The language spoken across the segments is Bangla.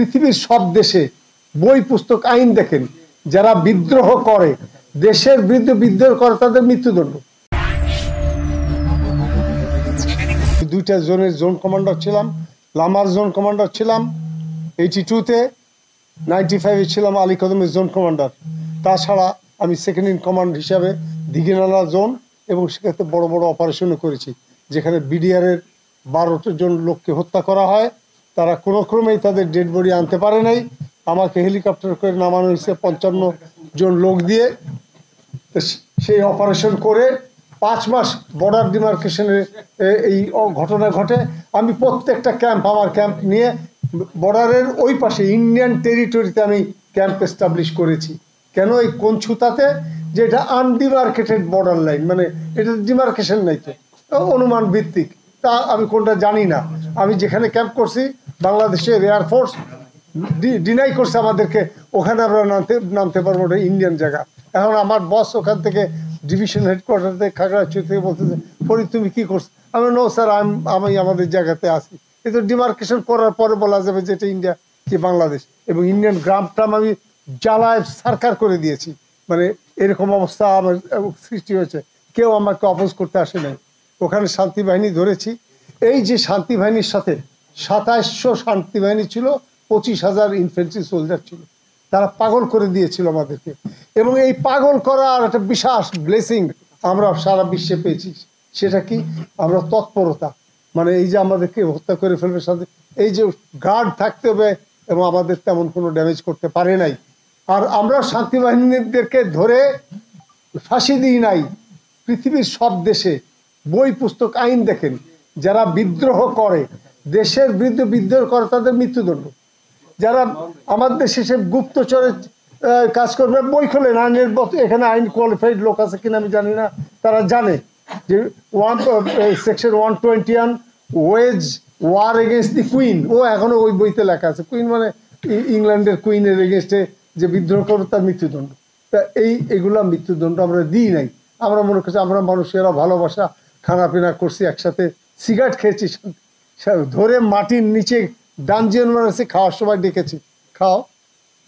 পৃথিবীর সব দেশে বই পুস্তক আইন দেখেন, যারা বিদ্রোহ করে, দেশের বিরুদ্ধে বিদ্রোহ করে, তাদের মৃত্যুদণ্ড। দুইটা জোনের জোন কমান্ডার ছিলাম, লামার জোন কমান্ডার ছিলাম 82-তে, 95-এ ছিলাম আলী কদমের জোন কমান্ডার। তাছাড়া আমি সেকেন্ড ইন কমান্ড হিসাবে দিঘিনালা জোন এবং সেক্ষেত্রে বড় বড় অপারেশনও করেছি, যেখানে বিডিআরের 12 জন লোককে হত্যা করা হয়। তারা কোনো ক্রমেই তাদের ডেড বডি আনতে পারে নাই। আমাকে হেলিকপ্টার করে নামানো হয়েছে 55 জন লোক দিয়ে। সেই অপারেশন করে 5 মাস বর্ডার ডিমার্কেশনের এই ঘটনা ঘটে। আমি প্রত্যেকটা ক্যাম্প, আমার ক্যাম্প নিয়ে বর্ডারের ওই পাশে ইন্ডিয়ান টেরিটরিতে আমি ক্যাম্প এস্টাবলিশ করেছি। কেন? এই কঞ্ছুতাতে, যে এটা আনডিমার্কেটেড বর্ডার লাইন, মানে এটা ডিমার্কেশন নাই, তো অনুমান ভিত্তিক, তা আমি কোনটা জানি না। আমি যেখানে ক্যাম্প করছি বাংলাদেশের এয়ারফোর্স ডিনাই করছে আমাদেরকে, ওখানে আমরা নামতে পারবো, ওটা ইন্ডিয়ান জায়গা। এখন আমার বস ওখান থেকে ডিভিশন হেডকোয়ার্টার থেকে খাগড়াছড়ি থেকে বলতেছে, ফরিদ তুমি কি করছো? আমি নো স্যার, আমি আমাদের জায়গাতে আসি। কিন্তু ডিমার্কেশন করার পরে বলা যাবে যে এটা ইন্ডিয়া কি বাংলাদেশ, এবং ইন্ডিয়ান গ্রাম ট্রাম আমি জ্বালায় সারকার করে দিয়েছি। মানে এরকম অবস্থা আমার সৃষ্টি হয়েছে, কেউ আমাকে অপোজ করতে আসে নাই। ওখানে শান্তি বাহিনী ধরেছি। এই যে শান্তি বাহিনীর সাথে 2700 শান্তি বাহিনী ছিল, 25,000 ইনফেন্ট্রি সোলজার ছিল। তারা পাগল করে দিয়েছিল আমাদেরকে, এবং এই পাগল করার একটা বিশাল ব্লেসিং আমরা সারা বিশ্বে পেয়েছি। সেটা কি? আমরা তৎপরতা, মানে এই যে আমাদেরকে হত্যা করে ফেলবে সাথে, এই যে গার্ড থাকতে হবে, এবং আমাদের তেমন কোনো ড্যামেজ করতে পারে নাই। আর আমরা শান্তি বাহিনীদেরকে ধরে ফাঁসি দিই নাই। পৃথিবীর সব দেশে বই পুস্তক আইন দেখেন, যারা বিদ্রোহ করে, দেশের বিরুদ্ধে বিদ্রোহ করে, তাদের মৃত্যুদণ্ড। যারা আমার দেশে সে গুপ্তচরের কাজ করবে, বই খোলেন আইনের, এখানে আইন কোয়ালিফাইড লোক আছে কিনা আমি জানি না, তারা জানে যে section 121 wages war against the queen, ও এখনো ওই বইতে লেখা আছে। কুইন মানে ইংল্যান্ডের কুইনের এগেনস্টে যে বিদ্রোহ করবে তার মৃত্যুদণ্ড। তা এইগুলা মৃত্যুদণ্ড আমরা দিই নাই। আমরা মনে করছি আমরা মানুষেরা ভালোবাসা, খানাপিনা করছি, একসাথে সিগারেট খেয়েছি, ধরে মাটির নিচে ডানজিয়ন মারেছি, খাওয়ার সময় ডেকেছি, খাও,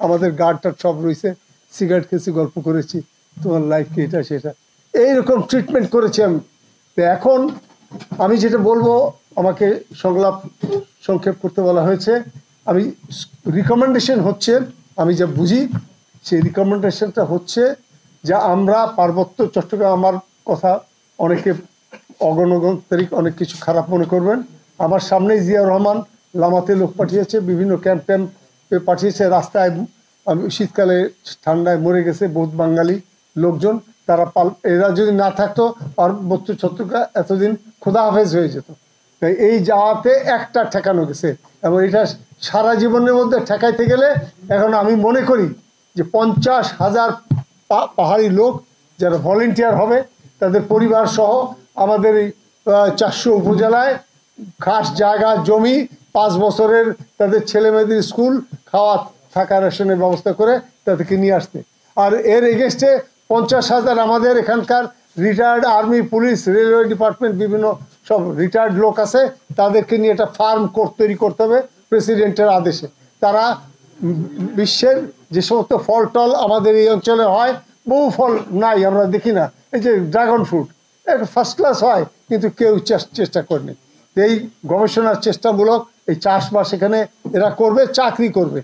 আমাদের গার্ডটা সব রয়েছে, সিগারেট খেয়েছি, গল্প করেছি, তোমার লাইফ কি এটা সেটা, এইরকম ট্রিটমেন্ট করেছি আমি। তো এখন আমি যেটা বলবো, আমাকে সংক্ষেপ করতে বলা হয়েছে। আমি রিকমেন্ডেশন হচ্ছে, আমি যা বুঝি সেই রিকমেন্ডেশনটা হচ্ছে যে আমরা পার্বত্য চট্টগ্রাম, আমার কথা অনেকে অগণতান্ত্রিক অনেক কিছু খারাপ মনে করবেন, আমার সামনেই জিয়া রহমান লামাতে লোক পাঠিয়েছে, বিভিন্ন ক্যাম্পে পাঠিয়েছে, রাস্তায় শীতকালে ঠান্ডায় মরে গেছে বহুত বাঙালি লোকজন। তারা এরা যদি না থাকতো পার্বত্য চট্টগ্রাম এতদিন খোদা হাফেজ হয়ে যেত। তাই এই যাওয়াতে একটা ঠেকানো গেছে, এবং এটা সারা জীবনের মধ্যে ঠেকাইতে গেলে এখন আমি মনে করি যে 50,000 পাহাড়ি লোক যারা ভলেন্টিয়ার হবে, তাদের পরিবার সহ আমাদের এই 400 উপজেলায় খাস জায়গা জমি, 5 বছরের তাদের ছেলে মেয়েদের স্কুল, খাওয়া থাকা রেশনের ব্যবস্থা করে তাদেরকে নিয়ে আসতে। আর এর এগেনস্টে 50,000 আমাদের এখানকার retired army, police, railway department, বিভিন্ন সব রিটায়ার্ড লোক আছে, তাদেরকে নিয়ে একটা ফার্ম তৈরি করতে হবে প্রেসিডেন্টের আদেশে। তারা বিশ্বের যে সমস্ত ফল টল আমাদের এই অঞ্চলে হয়, বহু ফল নাই আমরা দেখি না, এই যে ড্রাগন ফ্রুট একটা ফার্স্ট ক্লাস হয়, কিন্তু কেউ চেষ্টা করেনি। এই গবেষণার চেষ্টামূলক এই চাষবাস এখানে এরা করবে, চাকরি করবে,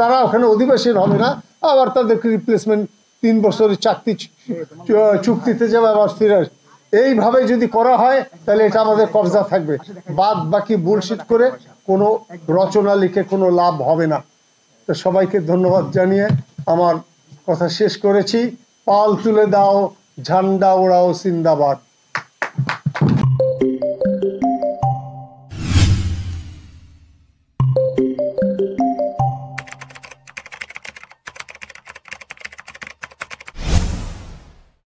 তারা ওখানে অধিবাসী হবে না, আবার তাদেরকে রিপ্লেসমেন্ট 3 বছরের চাকরি চুক্তিতে যাবে, আবার ফিরে আসবে। এইভাবে যদি করা হয় তাহলে এটা আমাদের কবজা থাকবে। বাদ বাকি বুলশিট করে কোনো রচনা লিখে কোনো লাভ হবে না। তো সবাইকে ধন্যবাদ জানিয়ে আমার কথা শেষ করেছি। পাল তুলে দাও, ঝান্ডা ওড়াও, জিন্দাবাদ।